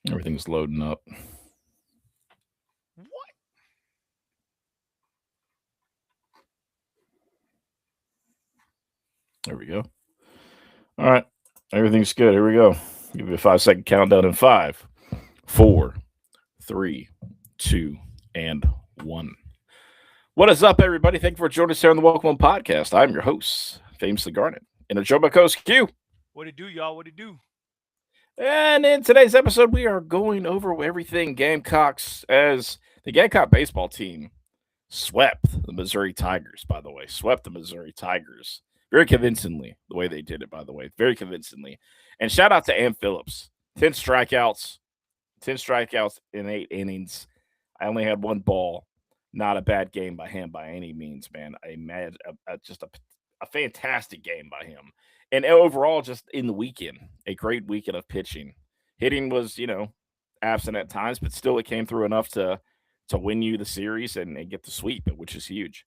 Everything's loading up. What? There we go. All right. Everything's good. Here we go. Give you a 5 second countdown in five, four, three, two, and one. What is up, everybody? Thank you for joining us here on the Welcome Home Podcast. I'm your host, Famously Garnet, and a Joe Coast Q. What it do, y'all? What it do? And in today's episode, we are going over everything Gamecocks as the Gamecock baseball team swept the Missouri Tigers, by the way. Swept the Missouri Tigers very convincingly, the way they did it, by the way. Very convincingly. And shout out to Am Phillips. 10 strikeouts, 10 strikeouts in 8 innings. I only had one ball. Not a bad game by him by any means, man. Just a fantastic game by him. And overall, just in the weekend, a great weekend of pitching. Hitting was, absent at times, but still it came through enough to win you the series and get the sweep, which is huge.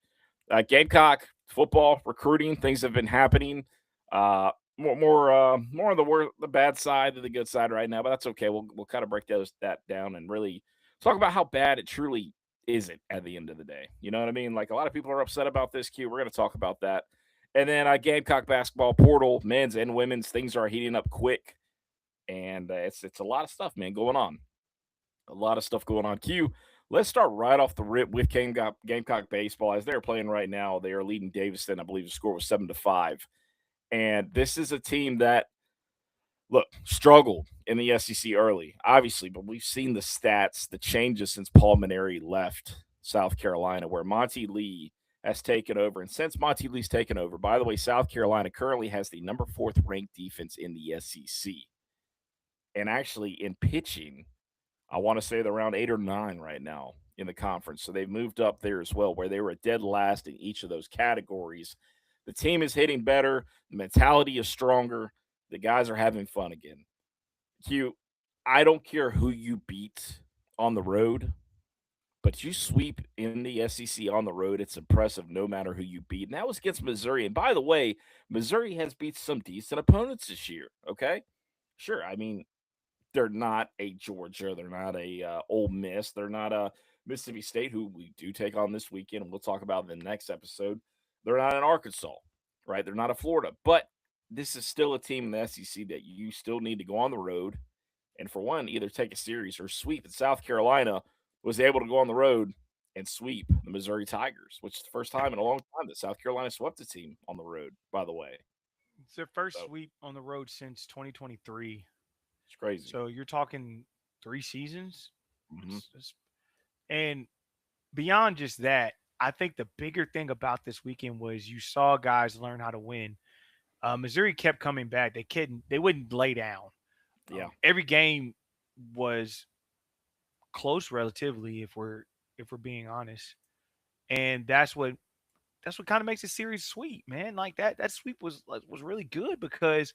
Gamecock football recruiting things have been happening. More on the bad side than the good side right now, but that's okay. We'll kind of break that down and really talk about how bad it truly isn't at the end of the day. You know what I mean? Like a lot of people are upset about this. Q. We're going to talk about that, and then Gamecock basketball portal, men's and women's, things are heating up quick, and it's a lot of stuff, man, going on. A lot of stuff going on. Q. Let's start right off the rip with Gamecock baseball as they're playing right now. They are leading Davidson. I believe the score was 7-5, and this is a team that struggled in the SEC early, obviously, but we've seen the stats, the changes since Paul Maneri left South Carolina, where Monty Lee has taken over. And since Monty Lee's taken over, by the way, South Carolina currently has the number fourth ranked defense in the SEC. And actually, in pitching, I want to say they're around 8 or 9 right now in the conference. So they've moved up there as well, where they were dead last in each of those categories. The team is hitting better. The mentality is stronger. The guys are having fun again. Q, I don't care who you beat on the road, but you sweep in the SEC on the road. It's impressive no matter who you beat. And that was against Missouri. And by the way, Missouri has beat some decent opponents this year. Okay. Sure. I mean, they're not a Georgia. They're not a Ole Miss. They're not a Mississippi State, who we do take on this weekend. And we'll talk about in the next episode. They're not an Arkansas, right? They're not a Florida. But this is still a team in the SEC that you still need to go on the road and, for one, either take a series or sweep. And South Carolina was able to go on the road and sweep the Missouri Tigers, which is the first time in a long time that South Carolina swept a team on the road, by the way. It's their first So sweep on the road since 2023. it's crazy. So you're talking 3 seasons. Hmm. And beyond just that, I think the bigger thing about this weekend was you saw guys learn how to win. Missouri kept coming back. They wouldn't lay down. Yeah. Every game was close relatively, if we're being honest, and that's what kind of makes the series sweet, man. Like that sweep was really good because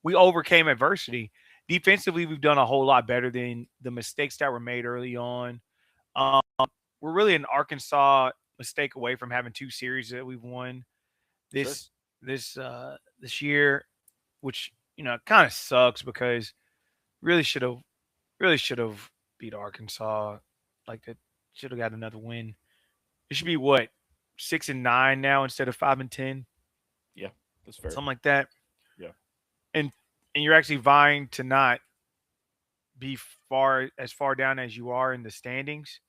we overcame adversity. Defensively, we've done a whole lot better than the mistakes that were made early on. Um, we're really an Arkansas mistake away from having 2 series that we've won Sure. this year, which kind of sucks because really should have really should have beat Arkansas. Like that should have got another win. It should be what 6-9 now instead of 5-10, Yeah. That's fair. something like that. Yeah. And and you're actually vying to not be far down as you are in the standings.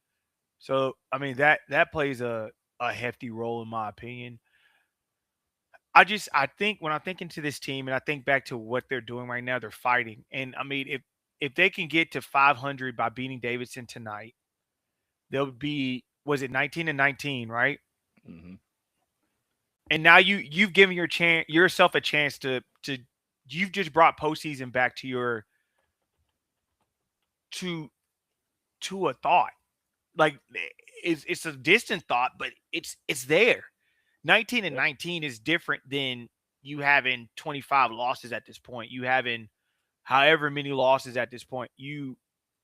So I mean that plays a hefty role in my opinion. I think when I think into this team and I think back to what they're doing right now, they're fighting. And I mean if they can get to 500 by beating Davidson tonight, they'll be was it 19-19, right? Hmm. And now you've given yourself a chance to you've just brought postseason back to to a thought. Like it's a distant thought, but it's there. 19 and Yep. 19 is different than you having 25 losses at this point. You having however many losses at this point. You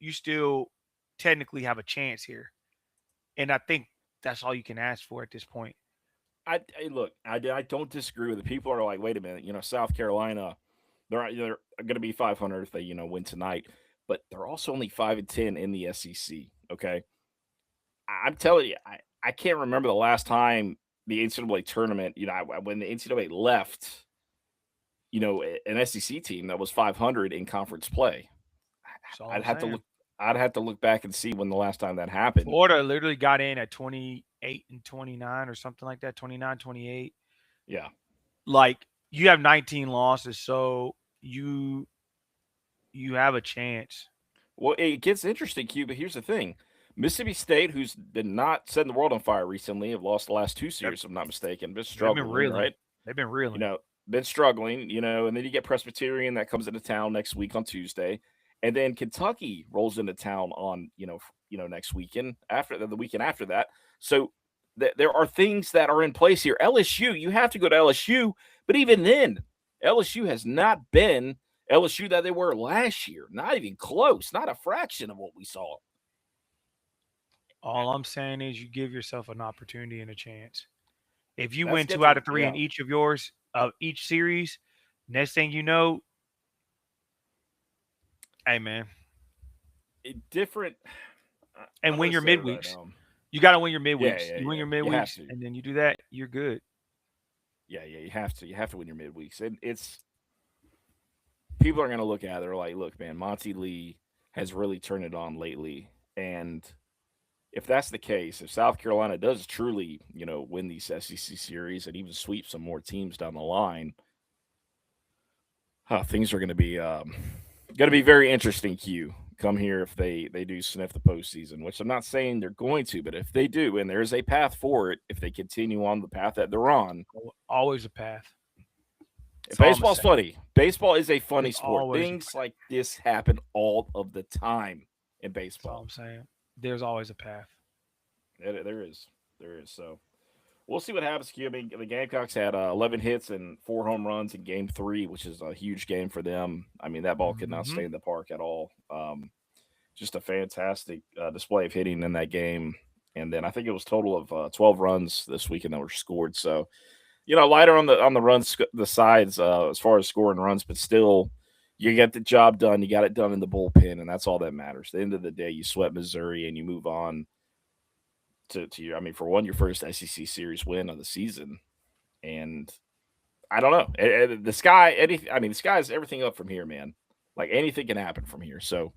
still technically have a chance here. And I think that's all you can ask for at this point. I look. I don't disagree with it. People are like, wait a minute. South Carolina, they're going to be 500 if they win tonight. but they're also only 5-10 in the SEC. Okay, I'm telling you, I can't remember the last time the NCAA tournament. When the NCAA left, an SEC team that was 500 in conference play. That's all I'd I'm have to saying. look. I'd have to look back and see when the last time that happened. Florida literally got in at 28 and 29 or something like that, 29, 28. Yeah. Like you have 19 losses, so you have a chance. Well, it gets interesting, Q. But here's the thing: Mississippi State, who's been not setting the world on fire recently, have lost the last two They're, series, if I'm not mistaken. Been they've been struggling, reeling. right? They've been You reeling. know, been struggling. And then you get Presbyterian that comes into town next week on Tuesday, and then Kentucky rolls into town on next weekend after the weekend after that. So there are things that are in place here. LSU, you have to go to LSU, but even then, LSU has not been LSU that they were last year. Not even close. Not a fraction of what we saw. All I'm saying is you give yourself an opportunity and a chance. If you That win two out schedule, of three in yeah, each of yours of each series, next thing you know, hey man, different. and I'm win gonna your say it right midweeks. now. You got to win your Yeah, midweeks. yeah, You win yeah. your You have midweeks, to. and then you do that, you're good. Yeah, yeah. You have to. You have to win your midweeks, and it's people are going to look at it. They're like, look, man, Monty Lee has really turned it on lately. And if that's the case, if South Carolina does truly, win these SEC series and even sweep some more teams down the line, things are going to be very interesting. Q come here if they do sniff the postseason, which I'm not saying they're going to, but if they do, and there's a path for it, if they continue on the path that they're on, Always a path. That's all I'm gonna baseball's say. funny. Baseball is a funny There's sport. always a Things path. like this happen all of the time in That's all baseball. I'm saying. There's always a path. There is. There is. So we'll see what happens. I mean, the Gamecocks had 11 hits and 4 home runs in Game 3, which is a huge game for them. I mean, that ball could not Hmm. stay in the park at all. Just a fantastic display of hitting in that game. And then I think it was total of 12 runs this weekend that were scored. So lighter on the runs, the sides as far as scoring runs, but still, you get the job done. You got it done in the bullpen, and that's all that matters. At the end of the day, you sweat Missouri and you move on to your. I mean, for one, your first SEC series win of the season, and I don't know. The sky, anything. I mean, the sky's everything up from here, man. Like anything can happen from here. So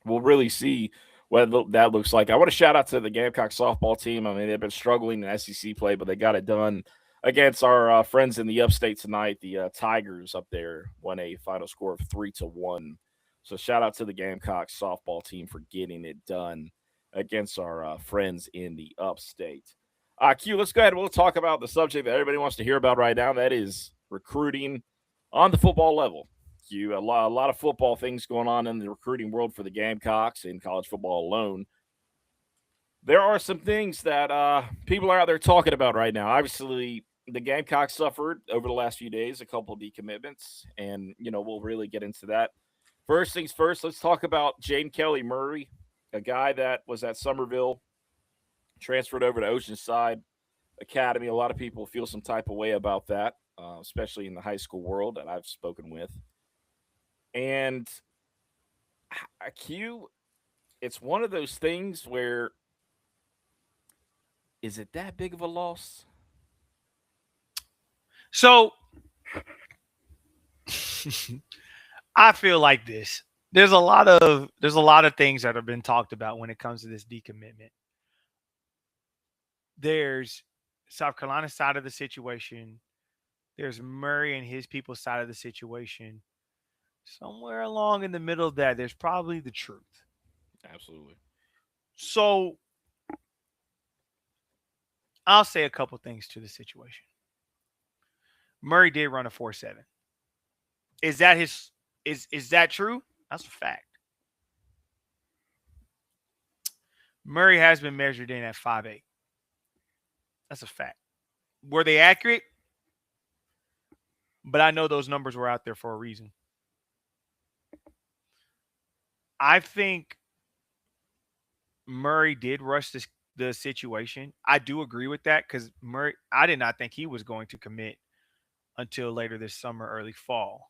we'll really see what that looks like. I want to shout out to the Gamecock softball team. I mean, they've been struggling in SEC play, but they got it done against our friends in the Upstate tonight. The Tigers up there won a final score of 3-1. So shout out to the Gamecock softball team for getting it done against our friends in the Upstate. Q, let's go ahead and we'll talk about the subject that everybody wants to hear about right now. That is recruiting on the football level. A lot of football things going on in the recruiting world for the Gamecocks in college football alone. There are some things that people are out there talking about right now. Obviously, the Gamecocks suffered over the last few days a couple of decommitments, and we'll really get into that. First things first, let's talk about Jane Kelly Murray, a guy that was at Somerville, transferred over to Oceanside Academy. A lot of people feel some type of way about that, especially in the high school world that I've spoken with. And Q, it's one of those things where is it that big of a loss? So I feel like this. There's a lot of things that have been talked about when it comes to this decommitment. There's South Carolina side of the situation. There's Murray and his people's side of the situation. Somewhere along in the middle of that, there's probably the truth. Absolutely. So I'll say a couple things to the situation. Murray did run a 4.7. Is that his is that true? That's a fact. Murray has been measured in at 5.8. That's a fact. Were they accurate? But I know those numbers were out there for a reason. I think Murray did rush the situation. I do agree with that because Murray, I did not think he was going to commit until later this summer, early fall.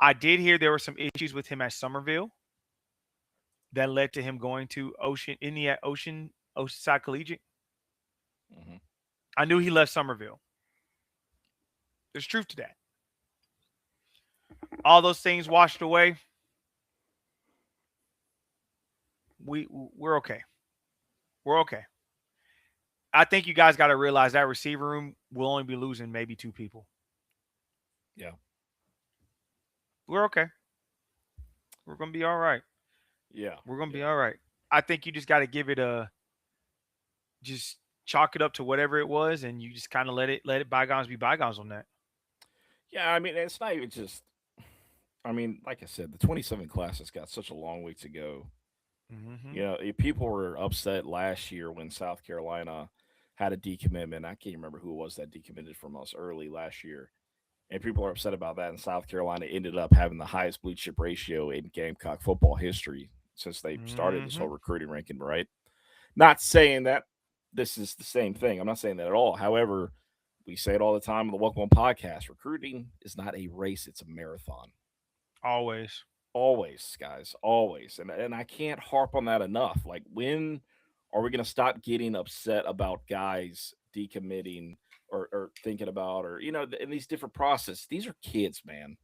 I did hear there were some issues with him at Somerville that led to him going to Oceanside Collegiate. Hmm. I knew he left Somerville. There's truth to that. All those things washed away. We're okay. We're okay. I think you guys got to realize that receiver room will only be losing maybe 2 people. Yeah. We're okay. We're gonna be all right. Yeah. We're gonna be Yeah. all right. I think you just got to give it just chalk it up to whatever it was, and you just kind of let it bygones be bygones on that. Yeah. I mean, it's not even just. I mean, like I said, the 27 class has got such a long way to go. Mm-hmm. You know, people were upset last year when South Carolina had a decommitment. I can't remember who it was that decommitted from us early last year. And people are upset about that. And South Carolina ended up having the highest blue chip ratio in Gamecock football history since they started this Mm-hmm. whole recruiting ranking, right? Not saying that this is the same thing. I'm not saying that at all. However, we say it all the time on the Welcome On podcast. Recruiting is not a race, it's a marathon. Always. Always, guys, always. And I can't harp on that enough. Like, when are we going to stop getting upset about guys decommitting or thinking about, or, in these different processes? These are kids, man.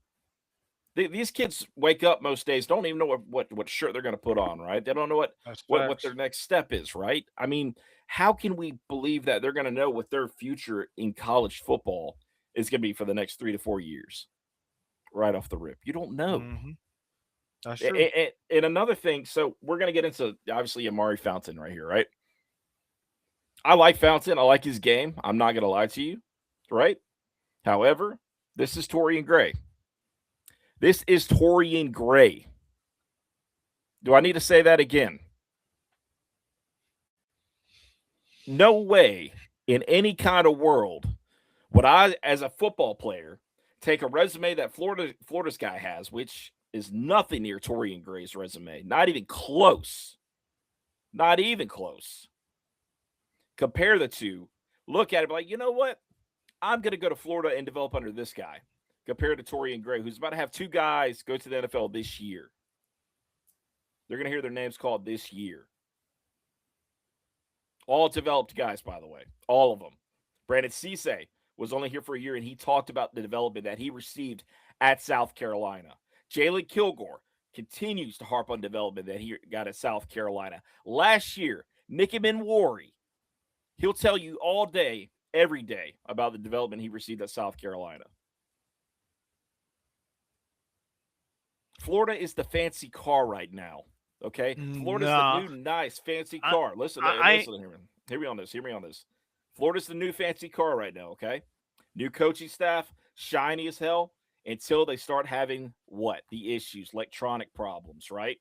These kids wake up most days, don't even know what shirt they're going to put on, right? They don't know what, That's what their facts. next step is, right? I mean, how can we believe that they're going to know what their future in college football is going to be for the next 3 to 4 years right off the rip? You don't know. Mm-hmm. That's true. And another thing, so we're going to get into obviously Amari Fountain right here, right? I like Fountain. I like his game. I'm not going to lie to you, right? However, this is Torian Gray. This is Torian Gray. Do I need to say that again? No way in any kind of world would I, as a football player, take a resume that Florida's guy has, which is nothing near Torian Gray's resume. Not even close. Not even close. Compare the two. Look at it, be like, you know what? I'm going to go to Florida and develop under this guy, compared to Torian Gray, who's about to have 2 guys go to the NFL this year. They're going to hear their names called this year. All developed guys, by the way. All of them. Brandon Cisse was only here for a year, and he talked about the development that he received at South Carolina. Jalen Kilgore continues to harp on development that he got at South Carolina. Last year, Nicky Minwari, he'll tell you all day, every day, about the development he received at South Carolina. Florida is the fancy car right now. Okay, Florida's the Nah. new nice fancy I, car. Listen, I listen, hear me on this. Hear me on this. Florida's the new fancy car right now. Okay, new coaching staff, shiny as hell. Until they start having what the issues, electronic problems. Right?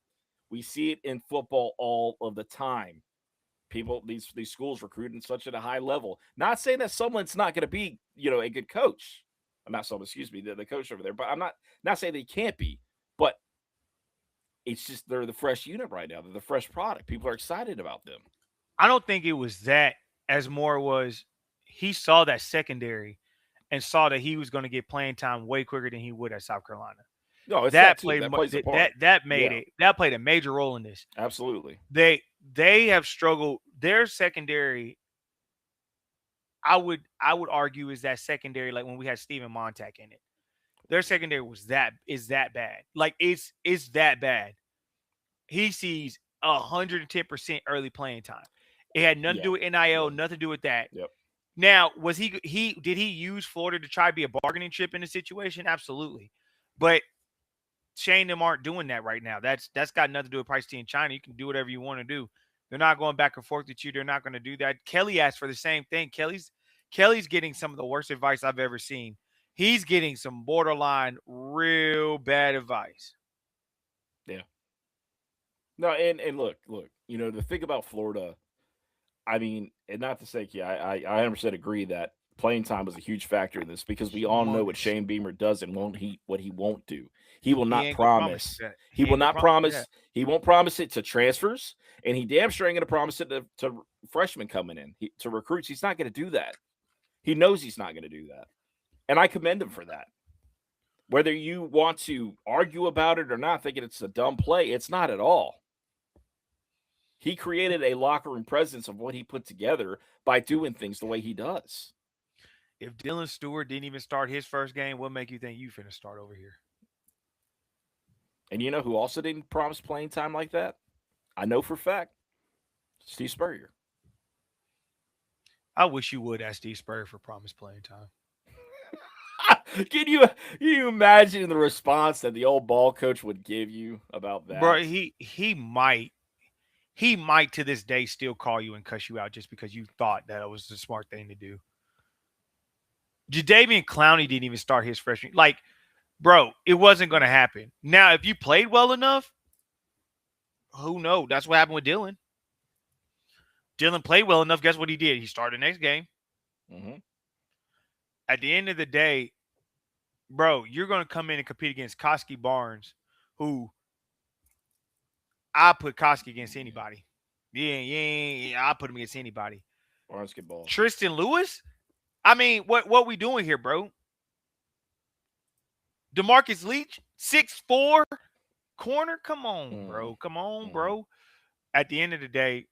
We see it in football all of the time. People, these schools recruiting such at a high level. Not saying that someone's not going to be, a good coach. I'm not someone, excuse me, the coach over there. But I'm not saying they can't be. But it's just they're the fresh unit right now. They're the fresh product. People are excited about them. I don't think it was that as more was he saw that secondary and saw that he was going to get playing time way quicker than he would at South Carolina. No, it's that That too. played That plays a part. that made Yeah, it that played a major role in this. absolutely. They have struggled. Their secondary, I would argue, is that secondary like when we had Steven Montag in it. Their secondary is that bad. Like it's that bad. He sees 110% early playing time. It had nothing to Yeah, do with NIL, yeah, nothing to do with that. yep. Now, was did he use Florida to try to be a bargaining chip in the situation? Absolutely. But Shane and them aren't doing that right now. That's got nothing to do with Price T in China. You can do whatever you want to do. They're not going back and forth with you. They're not going to do that. Kelly asked for the same thing. Kelly's getting some of the worst advice I've ever seen. He's getting some borderline real bad advice. Yeah. No, and look, the thing about Florida, I mean, and not to say, yeah, I 100% agree that playing time was a huge factor in this, because we all know what Humongous. Shane Beamer does and what he won't do. He will He not ain't gonna promise promise. you that. He He will ain't gonna not promise you that. promise. He won't promise it to transfers, and he damn sure ain't going to promise it to freshmen coming in, to recruits. He's not going to do that. He knows he's not going to do that, and I commend him for that. Whether you want to argue about it or not, thinking it's a dumb play, it's not at all. He created a locker room presence of what he put together by doing things the way he does. If Dylan Stewart didn't even start his first game, what make you think you finna start over here? And you know who also didn't promise playing time like that? I know for a fact. Steve Spurrier. I wish you would ask Steve Spurrier for promised playing time. Can you imagine the response that the old ball coach would give you about that? Bro, he might to this day still call you and cuss you out just because you thought that it was the smart thing to do. Jadeveon Clowney didn't even start his freshman. Like, bro, it wasn't going to happen. Now, if you played well enough, who knows? That's what happened with Dylan. Dylan played well enough. Guess what he did? He started the next game. Mm-hmm. At the end of the day, bro, you're going to come in and compete against Koski Barnes, who I put Koski against anybody. Yeah, I put him against anybody. Basketball. Tristan Lewis? I mean, what we doing here, bro? DeMarcus Leach, 6'4", corner? Come on, bro. Come on, bro. At the end of the day,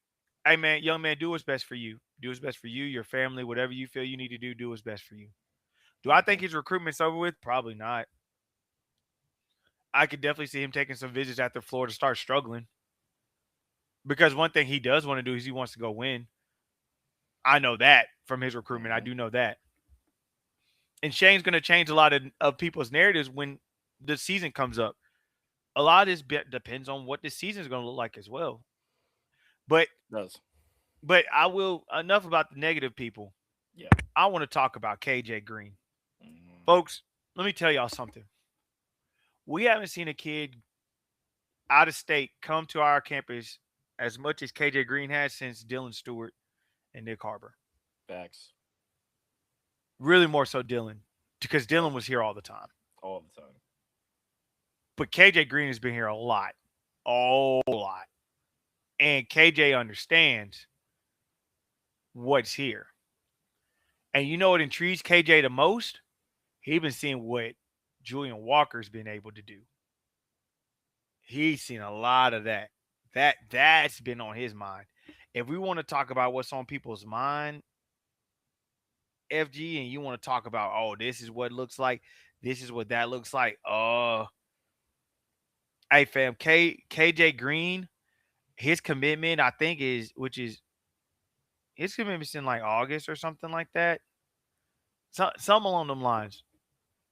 hey, man, young man, do what's best for you. Do what's best for you, your family, whatever you feel you need to do what's best for you. Do I think his recruitment's over with? Probably not. I could definitely see him taking some visits after Florida starts struggling. Because one thing he does want to do is he wants to go win. I know that from his recruitment. I do know that. And Shane's going to change a lot of people's narratives when the season comes up. A lot of this depends on what the season is going to look like as well. But it does. But I will, enough about the negative people. Yeah. I want to talk about KJ Green. Folks, let me tell y'all something. We haven't seen a kid out of state come to our campus as much as KJ Green has since Dylan Stewart and Nick Harbor. Facts. Really more so Dylan, because Dylan was here all the time. All the time. But KJ Green has been here a lot. A lot. And KJ understands what's here. And you know what intrigues KJ the most? He's been seeing what Julian Walker's been able to do. He's seen a lot of that. That's been on his mind. If we want to talk about what's on people's mind, FG, and you want to talk about, oh, this is what it looks like, this is what that looks like. Hey fam, KJ Green, his commitment, I think his commitment's in like August or something like that. Some along them lines.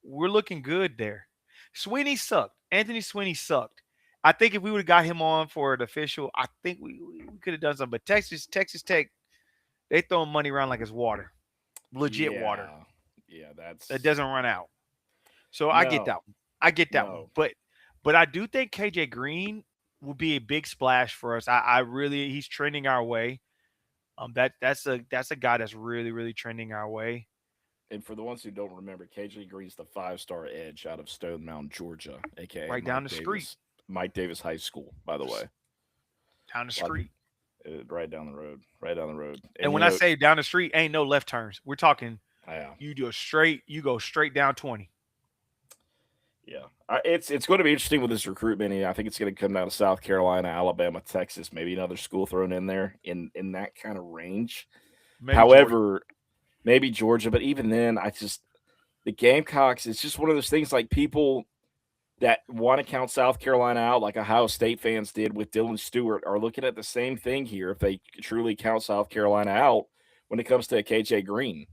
We're looking good there. Sweeney sucked. Anthony Sweeney sucked. I think if we would have got him on for an official, I think we could have done something. But Texas Tech, they throwing money around like it's water. Legit water. Yeah, that doesn't run out. So I get that one. I get that one. But I do think KJ Green will be a big splash for us. I really, he's trending our way. That's a guy that's really, really trending our way. And for the ones who don't remember, KJ Green's the 5-star edge out of Stone Mountain, Georgia, aka right down the street. Mike Davis High School, by the way. Down the street. Right down the road. Right down the road. And when I say down the street, ain't no left turns. We're talking you go straight down 20. Yeah. It's going to be interesting with this recruitment. I think it's going to come down to South Carolina, Alabama, Texas, maybe another school thrown in there in that kind of range. However, maybe Georgia, but even then, the Gamecocks, it's just one of those things like people that want to count South Carolina out like Ohio State fans did with Dylan Stewart are looking at the same thing here if they truly count South Carolina out when it comes to KJ Green.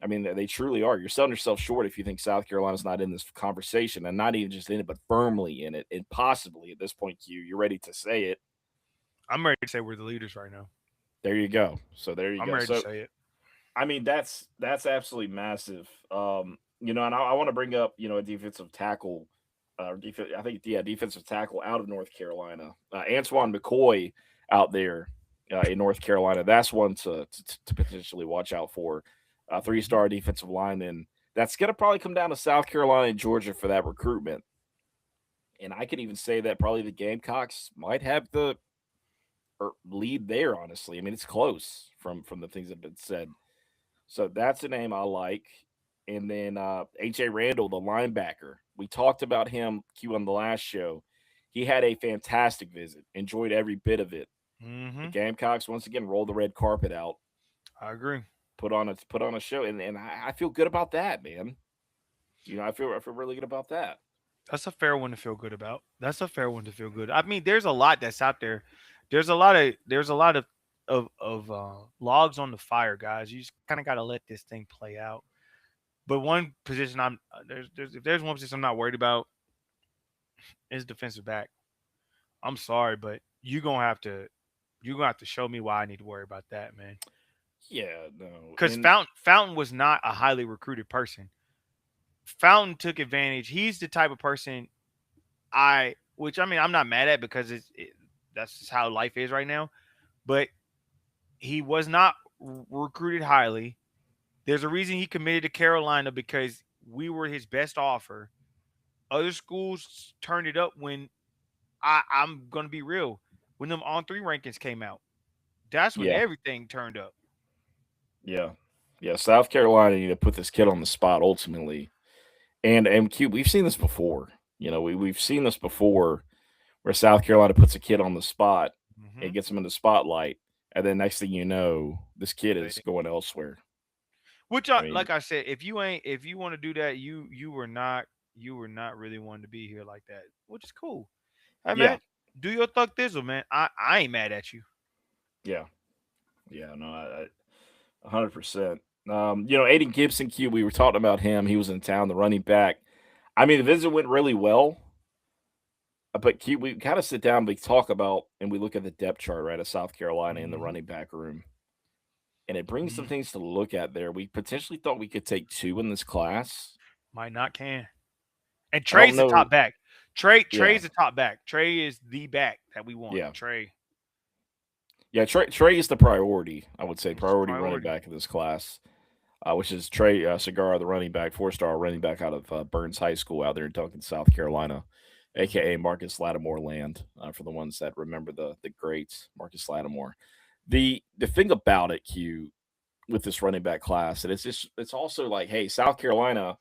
I mean, they truly are. You're selling yourself short if you think South Carolina's not in this conversation, and not even just in it, but firmly in it, and possibly at this point, you're ready to say it. I'm ready to say we're the leaders right now. There you go. So there you go. I'm ready to say it. I mean, that's absolutely massive. And I want to bring up, a defensive tackle, defensive tackle out of North Carolina, Antoine McCoy out there in North Carolina. That's one to potentially watch out for. 3-star defensive lineman. That's going to probably come down to South Carolina and Georgia for that recruitment. And I could even say that probably the Gamecocks might have the lead there, honestly. I mean, it's close from the things that have been said. So that's a name I like. And then AJ Randall, the linebacker. We talked about him, Q, on the last show. He had a fantastic visit. Enjoyed every bit of it. The Mm-hmm. Gamecocks once again rolled the red carpet out, I agree. put on a show, and I feel good about that, man. I feel really good about that. That's a fair one to feel good about. That's a fair one to feel good. I mean, there's a lot that's out there. There's a lot of logs on the fire, guys. You just kind of got to let this thing play out. But one position there's if there's one position I'm not worried about is defensive back. I'm sorry, but you're gonna have to show me why I need to worry about that, man. Yeah, no, Because and Fountain was not a highly recruited person. Fountain took advantage. He's the type of person which I mean, I'm not mad at because that's just how life is right now. But he was not recruited highly. There's a reason he committed to Carolina because we were his best offer. Other schools turned it up when I'm gonna be real. When them on three rankings came out, that's when yeah, everything turned up. yeah, yeah. South Carolina need to put this kid on the spot ultimately, and Q. We've seen this before. We've seen this before where South Carolina puts a kid on the spot Hmm. and gets him in the spotlight, and then next thing you know, this kid They, is going elsewhere. which, I mean, like I said, if you want to do that, you were not really wanting to be here like that, which is cool. Hey yeah, man, do your thug thizzle, man. I ain't mad at you. yeah, yeah. No, 100%. Aiden Gibson, Q. We were talking about him. He was in town, the running back. I mean, the visit went really well. But Q, we kind of sit down, we talk about, and we look at the depth chart, right, of South Carolina in the Hmm. running back room, and it brings some Hmm. things to look at there. We potentially thought we could take two in this class. Might not can. And I don't Trey's the know. top back. Trey's Yeah, the top back. Trey is the back that we want. yeah, Trey yeah. Trey is the priority. I would say is the priority running priority. back in this class, which is Trey Segarra, the running back, 4-star running back out of Burns High School out there in Duncan, South Carolina, Hmm. aka Marcus Lattimore land. For the ones that remember the great Marcus Lattimore. The thing about it, Q, with this running back class, and it's also like, hey, South Carolina,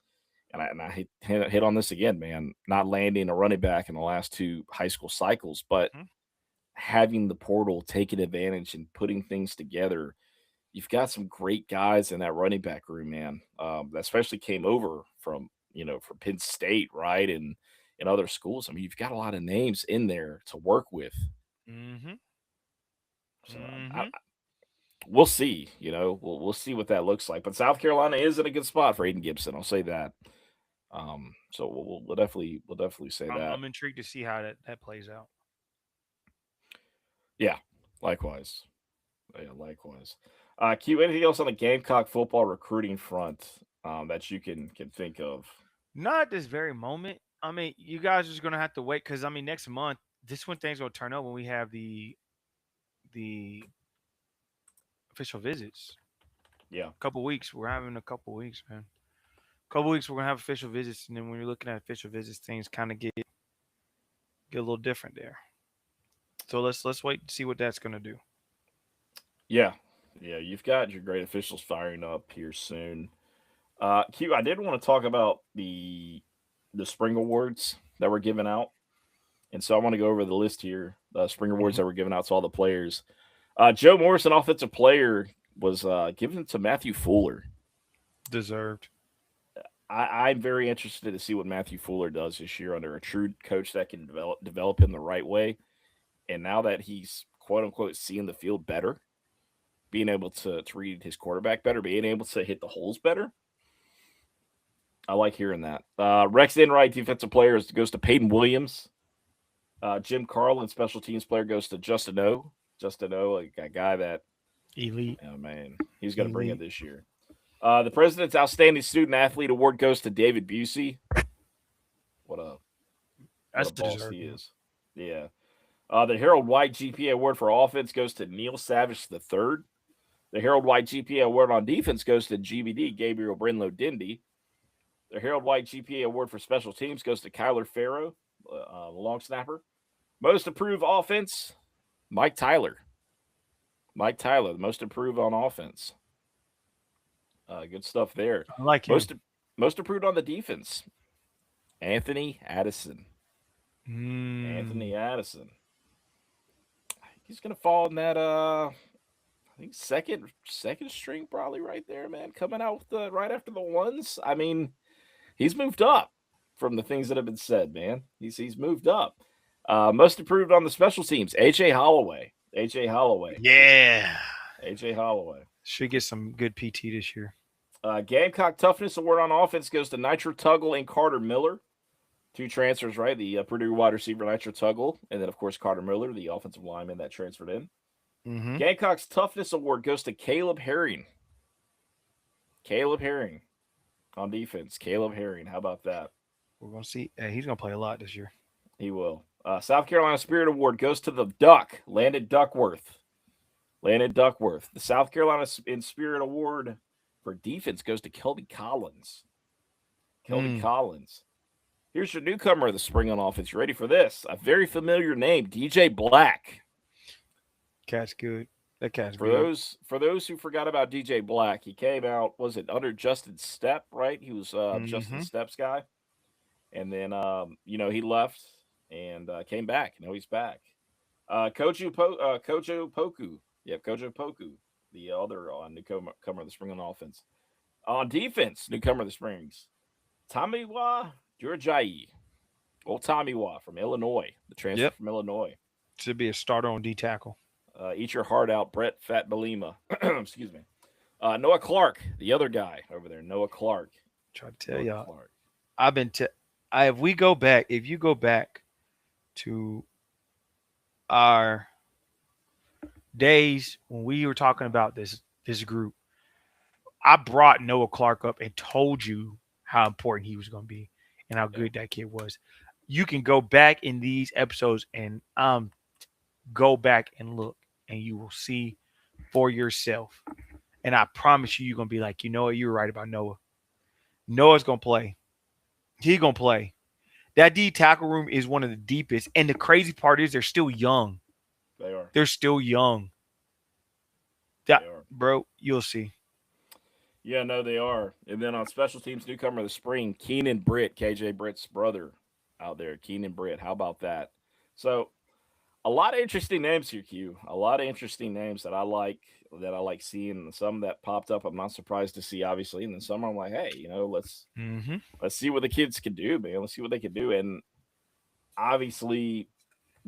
and I hit on this again, man, not landing a running back in the last two high school cycles, but Hmm. having the portal, taking advantage and putting things together. You've got some great guys in that running back room, man. That especially came over from Penn State, right, and other schools. I mean, you've got a lot of names in there to work with. Hmm. So Hmm. we'll see. We'll see what that looks like. But South Carolina is in a good spot for Aiden Gibson. I'll say that. So we'll definitely say I'm, that. I'm intrigued to see how that plays out. Yeah, likewise. Yeah, likewise. Q, anything else on the Gamecock football recruiting front that you can think of? Not at this very moment. I mean, you guys are just gonna have to wait because I mean, next month, this when things gonna turn up when we have the official visits. Yeah, Couple weeks, we're having a couple weeks, man. Couple weeks, we're gonna have official visits, and then when you're looking at official visits, things kind of get a little different there. So let's wait and see what that's gonna do. yeah, yeah. You've got your great officials firing up here soon. Q, I did want to talk about the spring awards that were given out, and so I want to go over the list here. The spring awards Hmm. that were given out to all the players. Joe Morrison, offensive player, was given to Matthew Fuller. Deserved. I'm very interested to see what Matthew Fuller does this year under a true coach that can develop him the right way. And now that he's quote unquote seeing the field better, being able to read his quarterback better, being able to hit the holes better, I like hearing that. Rex Enright, defensive player, goes to Peyton Williams. Jim Carlin, special teams player, goes to Justin O. Justin O, a guy that, Elite. oh man, he's going to bring it Elite. this year. The President's Outstanding Student Athlete Award goes to David Busey. What a what That's a the boss deserved he one. is. Yeah. The Harold White GPA Award for offense goes to Neil Savage III. The Harold White GPA Award on defense goes to GBD Gabriel Brinlow Dindy. The Harold White GPA Award for special teams goes to Kyler Farrow, the long snapper. Most improved offense, Mike Tyler. Mike Tyler, the most improved on offense. Good stuff there. I like Most him. Most improved on the defense, Anthony Addison. Mm. Anthony Addison. He's gonna fall in that I think second string probably right there, man. Coming out with the right after the ones. I mean, he's moved up from the things that have been said, man. He's moved up. Most improved on the special teams, AJ Holloway. AJ Holloway. Yeah. AJ Holloway. Should get some good PT this year. Gamecock Toughness Award on offense goes to Nitro Tuggle and Carter Miller. Two transfers, right? The Purdue wide receiver, Nitro Tuggle, and then, of course, Carter Miller, the offensive lineman that transferred in. Mm-hmm. Gamecock's Toughness Award goes to Caleb Herring. Caleb Herring on defense. Caleb Herring. How about that? We're going to see. He's going to play a lot this year. He will. South Carolina Spirit Award goes to the Duck, Landon Duckworth. Landon Duckworth. The South Carolina in Spirit Award for defense goes to Kelby Collins. Kelby Collins. Here's your newcomer of the spring on offense. You ready for this? A very familiar name, DJ Black. Cat's good. That cat's for good. For those who forgot about DJ Black, he came out, was it under Justin Stepp, right? He was Justin Stepp's guy. And then, he left and came back. He's back. Kojo Poku. Yep, Kojo Poku, the other newcomer of the spring on offense. On defense, newcomer of the springs, Tamiwa Jurjai. Old Tamiwa from Illinois, the transfer from Illinois. Should be a starter on D tackle. Eat your heart out, Brett Fat Belima. Excuse me. Noah Clark, the other guy over there, Noah Clark. Try to tell y'all. I've been if you go back to our days when we were talking about this group, I brought Noah Clark up and told you how important he was going to be and how good that kid was. You can go back in these episodes and go back and look, and you will see for yourself. And I promise you're going to be like, you know what? You were right about Noah. Noah's going to play. He's going to play. That D tackle room is one of the deepest. And the crazy part is they're still young. They are. They're still young. Bro, you'll see. Yeah, no, they are. And then on special teams, newcomer of the spring, Keenan Britt, KJ Britt's brother out there. Keenan Britt. How about that? So a lot of interesting names here, Q. A lot of interesting names that I like seeing. And some that popped up, I'm not surprised to see, obviously. And then some I'm like, hey, let's see what the kids can do, man. Let's see what they can do. And obviously,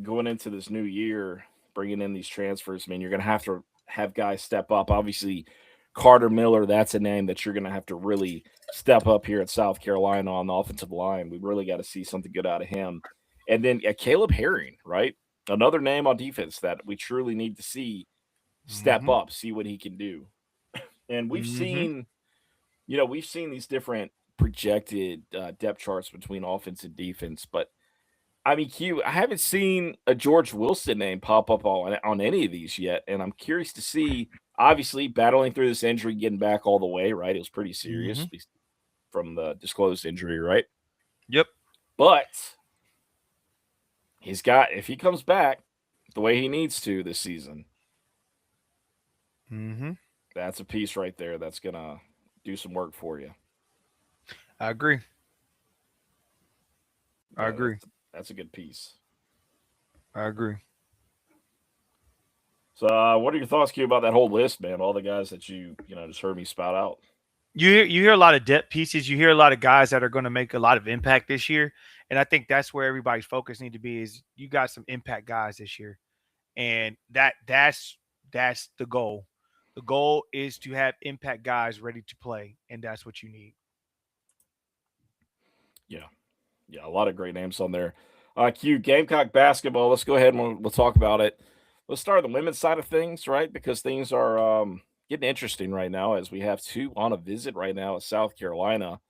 going into this new year, bringing in these transfers, I mean, you're going to have guys step up. Obviously, Carter Miller, that's a name that you're going to have to really step up here at South Carolina on the offensive line. We really got to see something good out of him. And then Caleb Herring, right? Another name on defense that we truly need to see step up, see what he can do. And we've seen, we've seen these different projected depth charts between offense and defense. But, I mean, Q, I haven't seen a George Wilson name pop up on any of these yet. And I'm curious to see, obviously, battling through this injury, getting back all the way, right? It was pretty serious from the disclosed injury, right? Yep. But if he comes back the way he needs to this season, that's a piece right there that's going to do some work for you. I agree. That's a good piece. I agree. So what are your thoughts, Q, about that whole list, man? All the guys that you just heard me spout out. You hear a lot of depth pieces. You hear a lot of guys that are going to make a lot of impact this year. And I think that's where everybody's focus need to be is you got some impact guys this year. And that's the goal. The goal is to have impact guys ready to play, and that's what you need. Yeah, a lot of great names on there. Q, Gamecock basketball. Let's go ahead and we'll talk about it. Let's start on the women's side of things, right? Because things are getting interesting right now as we have two on a visit right now at South Carolina.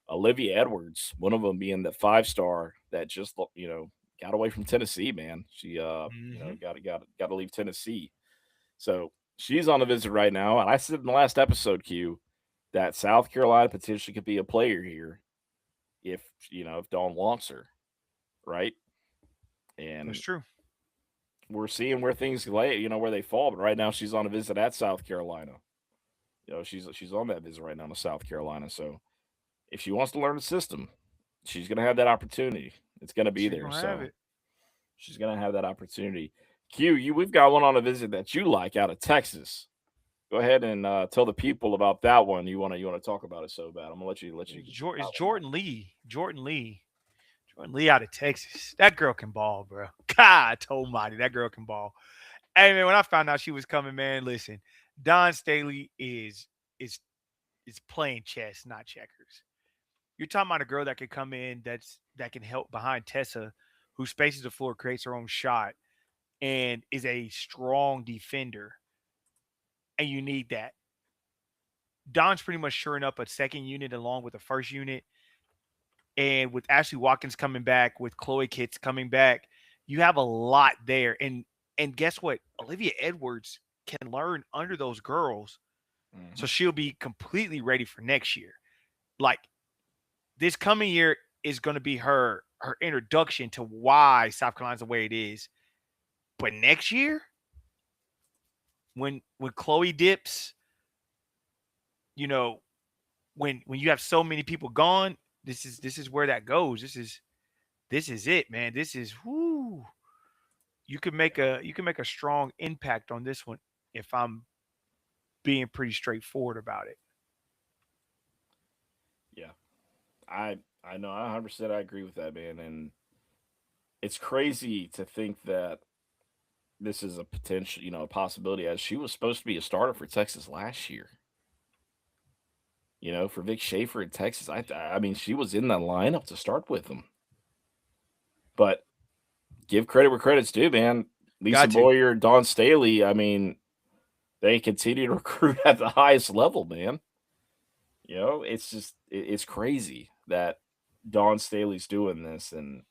Olivia Edwards, one of them being the 5-star that just got away from Tennessee, man. She got to leave Tennessee. So she's on a visit right now. And I said in the last episode, Q, that South Carolina potentially could be a player here if Dawn wants her, right? And that's true. We're seeing where things lay, where they fall. But right now she's on a visit at South Carolina. She's on that visit right now to South Carolina. So if she wants to learn the system, she's going to have that opportunity. It's going to be She's there. gonna have So it. she's going to have that opportunity. We've got one on a visit that you like out of Texas. Go ahead and tell the people about that one. You want to talk about it so bad. I'm gonna let you. It's Jordan Lee. Jordan Lee out of Texas. That girl can ball, bro. God almighty, that girl can ball. Hey man, when I found out she was coming, man, listen, Don Staley is playing chess, not checkers. You're talking about a girl that could come in that can help behind Tessa, who spaces the floor, creates her own shot, and is a strong defender. And you need that. Don's pretty much shoring up a second unit along with the first unit. And with Ashley Watkins coming back, with Chloe Kitts coming back, you have a lot there. And guess what? Olivia Edwards can learn under those girls. So she'll be completely ready for next year. Like this coming year is going to be her introduction to why South Carolina's the way it is. But next year, when Chloe dips, you know, when you have so many people gone, this is where that goes. This is it, man. This is whoo. You can make a strong impact on this one if I'm being pretty straightforward about it. Yeah, I know 100%. I agree with that, man. And it's crazy to think that this is a potential, a possibility. As she was supposed to be a starter for Texas last year. For Vic Schaefer in Texas, I mean, she was in the lineup to start with them. But give credit where credit's due, man. Lisa Boyer, Dawn Staley, I mean, they continue to recruit at the highest level, man. It's just it's crazy that Dawn Staley's doing this, and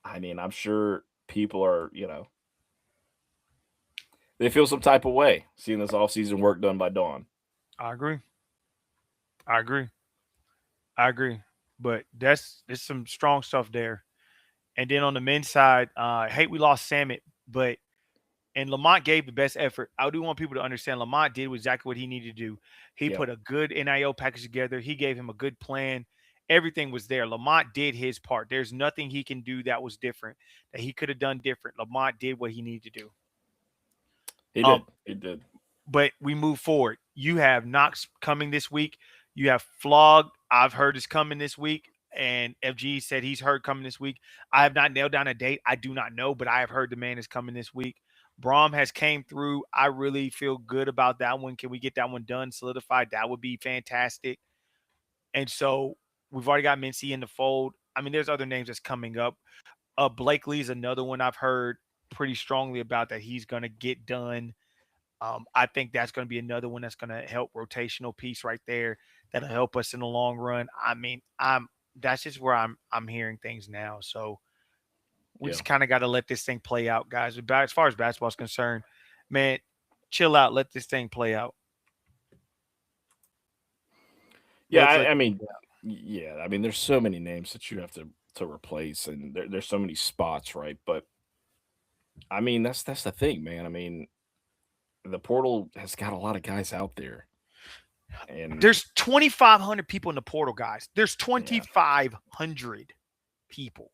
I mean, I'm sure people are, they feel some type of way seeing this offseason work done by Dawn. I agree. I agree. I agree. But there's some strong stuff there. And then on the men's side, I hate we lost Samit, but and Lamont gave the best effort. I do want people to understand Lamont did exactly what he needed to do. He put a good NIL package together. He gave him a good plan. Everything was there. Lamont did his part. There's nothing he can do that was different, that he could have done different. Lamont did what he needed to do. He did. He did. But we move forward. You have Knox coming this week. You have Flog, I've heard is coming this week. And FG said he's heard coming this week. I have not nailed down a date. I do not know, but I have heard the man is coming this week. Braum has came through. I really feel good about that one. Can we get that one done, solidified? That would be fantastic. And so we've already got Mincy in the fold. I mean, there's other names that's coming up. Blakely is another one I've heard pretty strongly about that he's going to get done. I think that's going to be another one that's going to help rotational piece right there. That'll help us in the long run. I mean, that's just where I'm hearing things now. So we just kind of got to let this thing play out, guys. As far as basketball is concerned, man, chill out. Let this thing play out. Yeah, I mean, there's so many names that you have to replace, and there's so many spots, right? But I mean, that's the thing, man. I mean, the portal has got a lot of guys out there. And there's 2,500 people in the portal, guys. There's 2,500 people.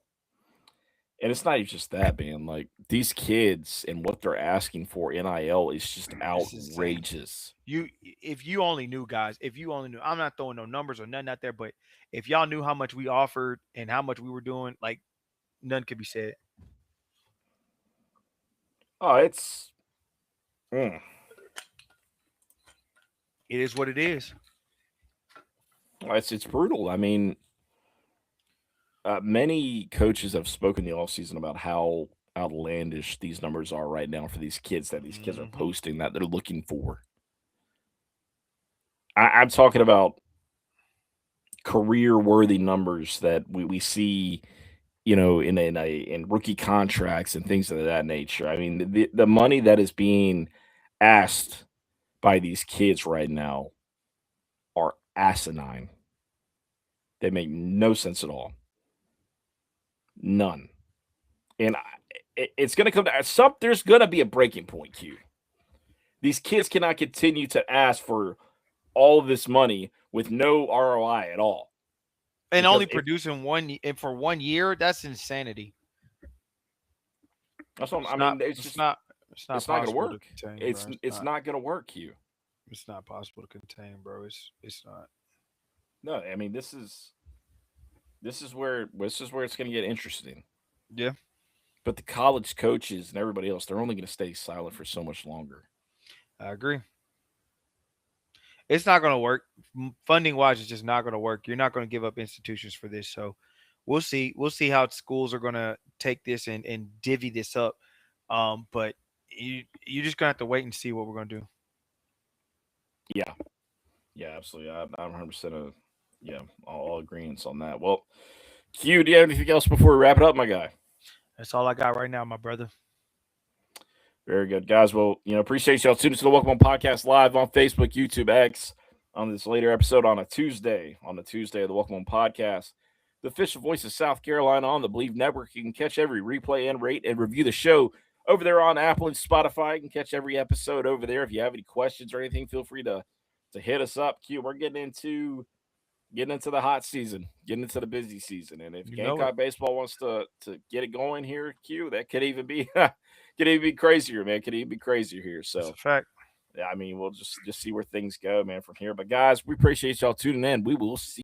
And it's not just that, man. Like these kids and what they're asking for NIL is just outrageous. If you only knew, guys, if you only knew, I'm not throwing no numbers or nothing out there, but if y'all knew how much we offered and how much we were doing, like none could be said. Oh, it's it is what it is. It's brutal. I mean, many coaches have spoken the offseason about how outlandish these numbers are right now for these kids that these kids are posting that they're looking for. I'm talking about career-worthy numbers that we see, in rookie contracts and things of that nature. I mean, the money that is being asked by these kids right now are asinine. They make no sense at all. None. And it's going to come to there's going to be a breaking point, Q. These kids cannot continue to ask for all of this money with no ROI at all. And Because only producing for 1 year, that's insanity. that's what It's I not mean. It's it's just not it's not it's not going to possible to work. contain, It's bro. it's not going to work, Q. It's not possible to contain, bro. It's not. No, I mean this is where it's going to get interesting. Yeah, But the college coaches and everybody else, they're only going to stay silent for so much longer. I agree. It's not going to work. Funding wise, it's just not going to work. You're not going to give up institutions for this. So we'll see. We'll see how schools are going to take this and divvy this up. But you're just gonna have to wait and see what we're gonna do. Yeah, yeah, absolutely. I'm 100% yeah, all agreements on that. Well, Q, do you have anything else before we wrap it up, my guy? That's all I got right now, my brother. Very good, guys. Well, appreciate y'all tuning to the Welcome On Podcast live on Facebook, YouTube, X on this later episode on a Tuesday of the Welcome On Podcast. The official voice of South Carolina on the Believe Network. You can catch every replay and rate and review the show over there on Apple and Spotify. You can catch every episode over there. If you have any questions or anything, feel free to hit us up. Q, we're getting into the hot season, getting into the busy season. And if Gamecock baseball wants to get it going here, Q, that could even be crazier, man. Could even be crazier here. So that's a fact. Yeah, I mean, we'll just see where things go, man, from here. But guys, we appreciate y'all tuning in. We will see